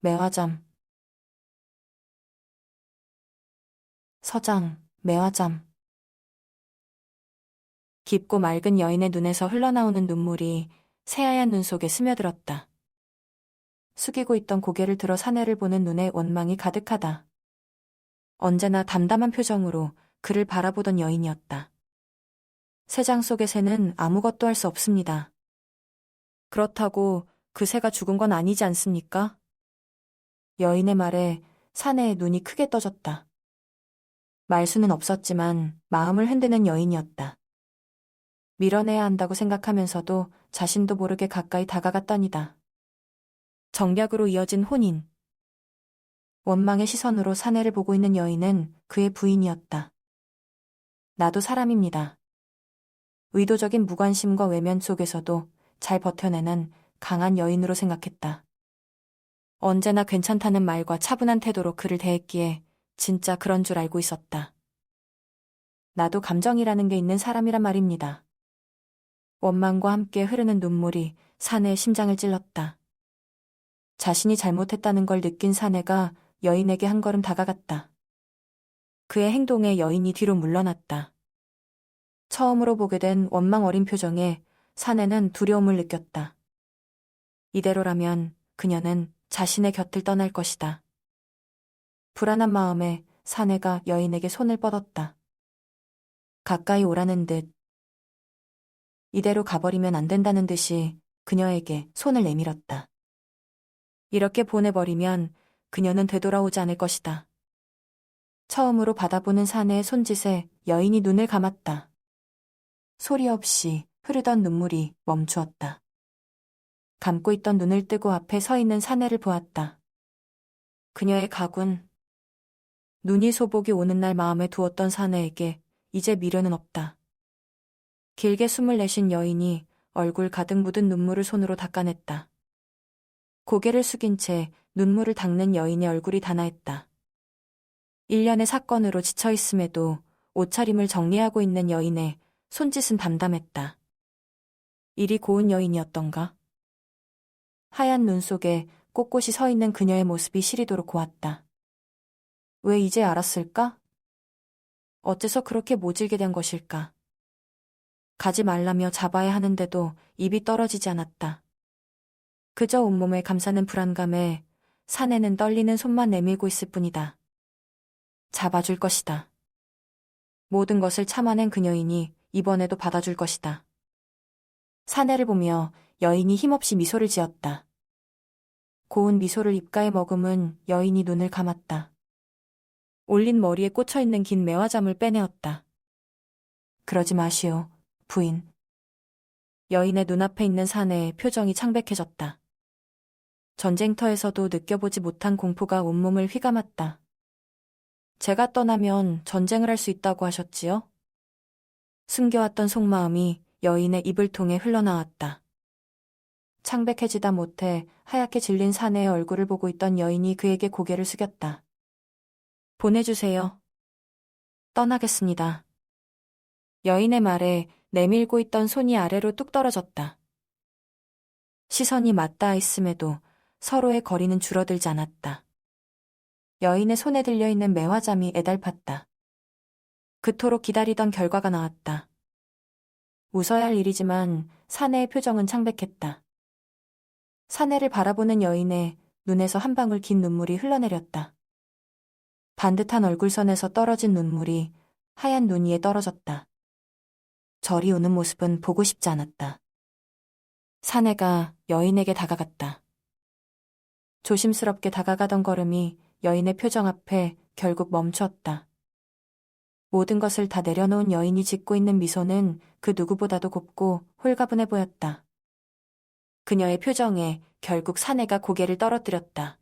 매화잠. 서장, 매화잠. 깊고 맑은 여인의 눈에서 흘러나오는 눈물이 새하얀 눈 속에 스며들었다. 숙이고 있던 고개를 들어 사내를 보는 눈에 원망이 가득하다. 언제나 담담한 표정으로 그를 바라보던 여인이었다. 새장 속의 새는 아무것도 할 수 없습니다. 그렇다고 그 새가 죽은 건 아니지 않습니까? 여인의 말에 사내의 눈이 크게 떠졌다. 말수는 없었지만 마음을 흔드는 여인이었다. 밀어내야 한다고 생각하면서도 자신도 모르게 가까이 다가갔더니다. 정략으로 이어진 혼인. 원망의 시선으로 사내를 보고 있는 여인은 그의 부인이었다. 나도 사람입니다. 의도적인 무관심과 외면 속에서도 잘 버텨내는 강한 여인으로 생각했다. 언제나 괜찮다는 말과 차분한 태도로 그를 대했기에 진짜 그런 줄 알고 있었다. 나도 감정이라는 게 있는 사람이란 말입니다. 원망과 함께 흐르는 눈물이 사내의 심장을 찔렀다. 자신이 잘못했다는 걸 느낀 사내가 여인에게 한 걸음 다가갔다. 그의 행동에 여인이 뒤로 물러났다. 처음으로 보게 된 원망 어린 표정에 사내는 두려움을 느꼈다. 이대로라면 그녀는 자신의 곁을 떠날 것이다. 불안한 마음에 사내가 여인에게 손을 뻗었다. 가까이 오라는 듯, 이대로 가버리면 안 된다는 듯이 그녀에게 손을 내밀었다. 이렇게 보내버리면 그녀는 되돌아오지 않을 것이다. 처음으로 받아보는 사내의 손짓에 여인이 눈을 감았다. 소리 없이 흐르던 눈물이 멈추었다. 감고 있던 눈을 뜨고 앞에 서 있는 사내를 보았다. 그녀의 가군. 눈이 소복이 오는 날 마음에 두었던 사내에게 이제 미련은 없다. 길게 숨을 내쉰 여인이 얼굴 가득 묻은 눈물을 손으로 닦아냈다. 고개를 숙인 채 눈물을 닦는 여인의 얼굴이 단아했다. 1년의 사건으로 지쳐있음에도 옷차림을 정리하고 있는 여인의 손짓은 담담했다. 일이 고운 여인이었던가? 하얀 눈 속에 꼿꼿이 서 있는 그녀의 모습이 시리도록 고왔다. 왜 이제 알았을까? 어째서 그렇게 모질게 된 것일까? 가지 말라며 잡아야 하는데도 입이 떨어지지 않았다. 그저 온몸을 감싸는 불안감에 사내는 떨리는 손만 내밀고 있을 뿐이다. 잡아줄 것이다. 모든 것을 참아낸 그녀이니 이번에도 받아줄 것이다. 사내를 보며 여인이 힘없이 미소를 지었다. 고운 미소를 입가에 머금은 여인이 눈을 감았다. 올린 머리에 꽂혀있는 긴 매화잠을 빼내었다. 그러지 마시오, 부인. 여인의 눈앞에 있는 사내의 표정이 창백해졌다. 전쟁터에서도 느껴보지 못한 공포가 온몸을 휘감았다. 제가 떠나면 전쟁을 할 수 있다고 하셨지요? 숨겨왔던 속마음이 여인의 입을 통해 흘러나왔다. 창백해지다 못해 하얗게 질린 사내의 얼굴을 보고 있던 여인이 그에게 고개를 숙였다. 보내주세요. 떠나겠습니다. 여인의 말에 내밀고 있던 손이 아래로 뚝 떨어졌다. 시선이 맞닿아 있음에도 서로의 거리는 줄어들지 않았다. 여인의 손에 들려있는 매화잠이 애달팠다. 그토록 기다리던 결과가 나왔다. 웃어야 할 일이지만 사내의 표정은 창백했다. 사내를 바라보는 여인의 눈에서 한 방울 긴 눈물이 흘러내렸다. 반듯한 얼굴선에서 떨어진 눈물이 하얀 눈 위에 떨어졌다. 저리 우는 모습은 보고 싶지 않았다. 사내가 여인에게 다가갔다. 조심스럽게 다가가던 걸음이 여인의 표정 앞에 결국 멈추었다. 모든 것을 다 내려놓은 여인이 짓고 있는 미소는 그 누구보다도 곱고 홀가분해 보였다. 그녀의 표정에 결국 사내가 고개를 떨어뜨렸다.